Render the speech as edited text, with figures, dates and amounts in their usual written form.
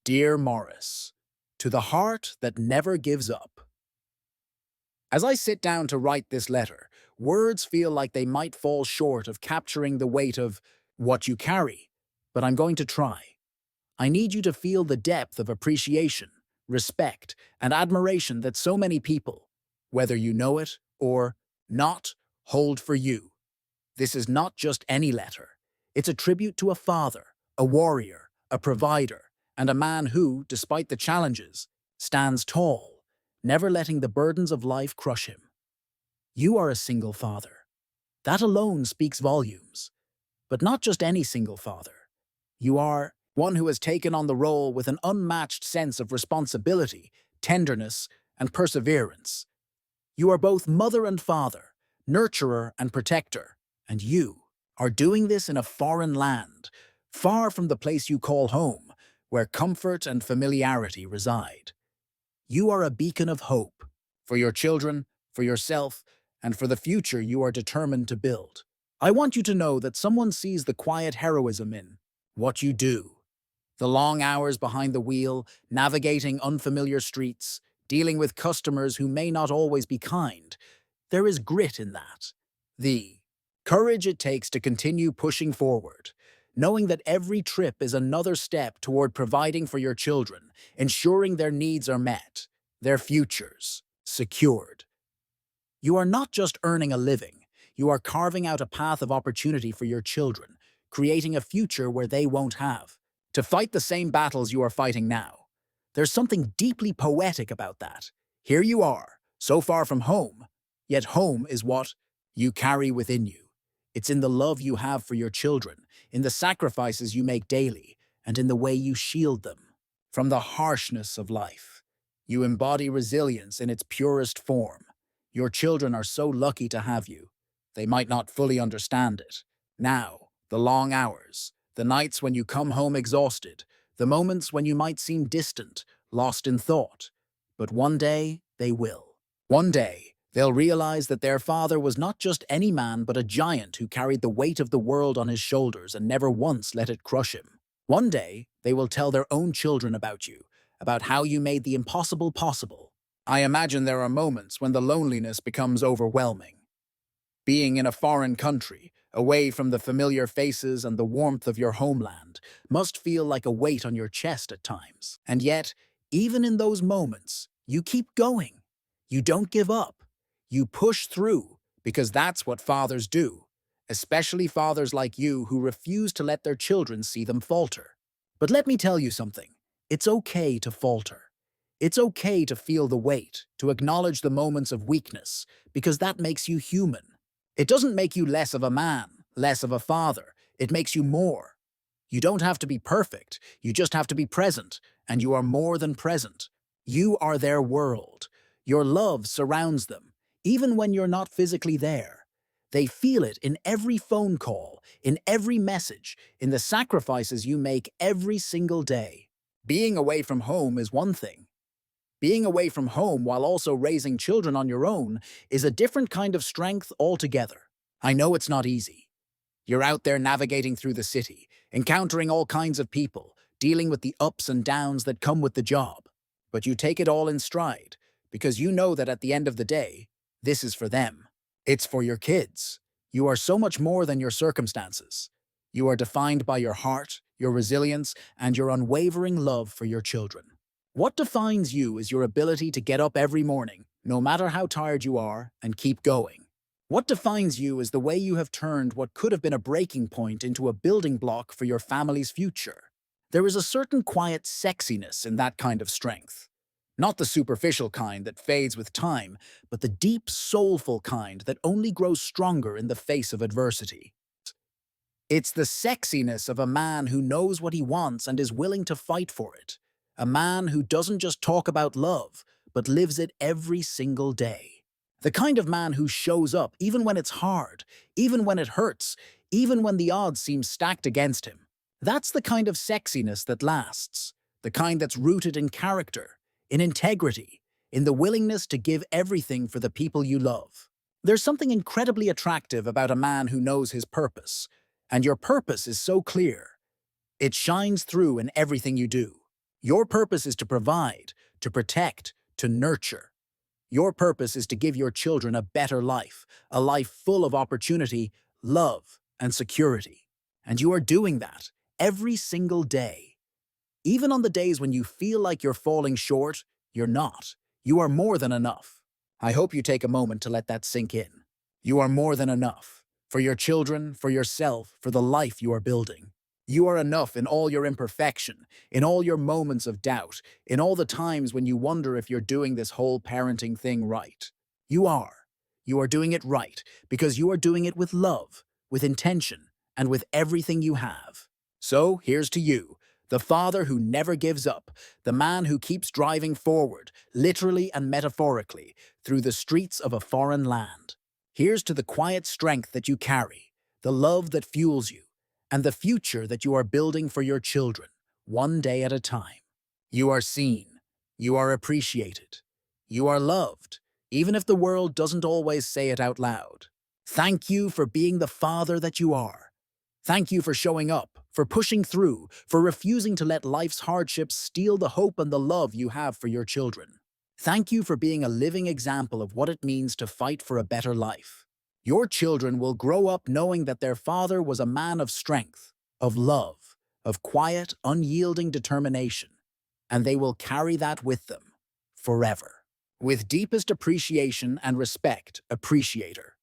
Dear Morris, to the heart that never gives up. As I sit down to write this letter, words feel like they might fall short of capturing the weight of what you carry, but I'm going to try. I need you to feel the depth of appreciation, respect, and admiration that so many people, whether you know it or not, hold for you. This is not just any letter. It's a tribute to a father, a warrior, a provider, and a man who, despite the challenges, stands tall, never letting the burdens of life crush him. You are a single father. That alone speaks volumes. But not just any single father. You are one who has taken on the role with an unmatched sense of responsibility, tenderness, and perseverance. You are both mother and father, nurturer and protector, and you are doing this in a foreign land, far from the place you call home, where comfort and familiarity reside. You are a beacon of hope for your children, for yourself, and for the future you are determined to build. I want you to know that someone sees the quiet heroism in what you do. The long hours behind the wheel, navigating unfamiliar streets, dealing with customers who may not always be kind. There is grit in that. The courage it takes to continue pushing forward, knowing that every trip is another step toward providing for your children, ensuring their needs are met, their futures secured. You are not just earning a living, you are carving out a path of opportunity for your children, creating a future where they won't have to fight the same battles you are fighting now. There's something deeply poetic about that. Here you are, so far from home, yet home is what you carry within you. It's in the love you have for your children, in the sacrifices you make daily, and in the way you shield them from the harshness of life. You embody resilience in its purest form. Your children are so lucky to have you. They might not fully understand it. Now, the long hours, the nights when you come home exhausted, the moments when you might seem distant, lost in thought. But one day, they will. One day, they'll realize that their father was not just any man but a giant who carried the weight of the world on his shoulders and never once let it crush him. One day, they will tell their own children about you, about how you made the impossible possible. I imagine there are moments when the loneliness becomes overwhelming. Being in a foreign country, away from the familiar faces and the warmth of your homeland, must feel like a weight on your chest at times. And yet, even in those moments, you keep going. You don't give up. You push through, because that's what fathers do, especially fathers like you who refuse to let their children see them falter. But let me tell you something. It's okay to falter. It's okay to feel the weight, to acknowledge the moments of weakness, because that makes you human. It doesn't make you less of a man, less of a father. It makes you more. You don't have to be perfect. You just have to be present, and you are more than present. You are their world. Your love surrounds them, even when you're not physically there. They feel it in every phone call, in every message, in the sacrifices you make every single day. Being away from home is one thing. Being away from home while also raising children on your own is a different kind of strength altogether. I know it's not easy. You're out there navigating through the city, encountering all kinds of people, dealing with the ups and downs that come with the job. But you take it all in stride, because you know that at the end of the day, this is for them. It's for your kids. You are so much more than your circumstances. You are defined by your heart, your resilience, and your unwavering love for your children. What defines you is your ability to get up every morning, no matter how tired you are, and keep going. What defines you is the way you have turned what could have been a breaking point into a building block for your family's future. There is a certain quiet sexiness in that kind of strength. Not the superficial kind that fades with time, but the deep, soulful kind that only grows stronger in the face of adversity. It's the sexiness of a man who knows what he wants and is willing to fight for it. A man who doesn't just talk about love, but lives it every single day. The kind of man who shows up even when it's hard, even when it hurts, even when the odds seem stacked against him. That's the kind of sexiness that lasts. The kind that's rooted in character, in integrity, in the willingness to give everything for the people you love. There's something incredibly attractive about a man who knows his purpose, and your purpose is so clear. It shines through in everything you do. Your purpose is to provide, to protect, to nurture. Your purpose is to give your children a better life, a life full of opportunity, love, and security. And you are doing that every single day. Even on the days when you feel like you're falling short, you're not. You are more than enough. I hope you take a moment to let that sink in. You are more than enough. For your children, for yourself, for the life you are building. You are enough in all your imperfection, in all your moments of doubt, in all the times when you wonder if you're doing this whole parenting thing right. You are. You are doing it right because you are doing it with love, with intention, and with everything you have. So here's to you, the father who never gives up, the man who keeps driving forward, literally and metaphorically, through the streets of a foreign land. Here's to the quiet strength that you carry, the love that fuels you, and the future that you are building for your children, one day at a time. You are seen. You are appreciated. You are loved, even if the world doesn't always say it out loud. Thank you for being the father that you are. Thank you for showing up, for pushing through, for refusing to let life's hardships steal the hope and the love you have for your children. Thank you for being a living example of what it means to fight for a better life. Your children will grow up knowing that their father was a man of strength, of love, of quiet, unyielding determination, and they will carry that with them forever. With deepest appreciation and respect, Appreciator.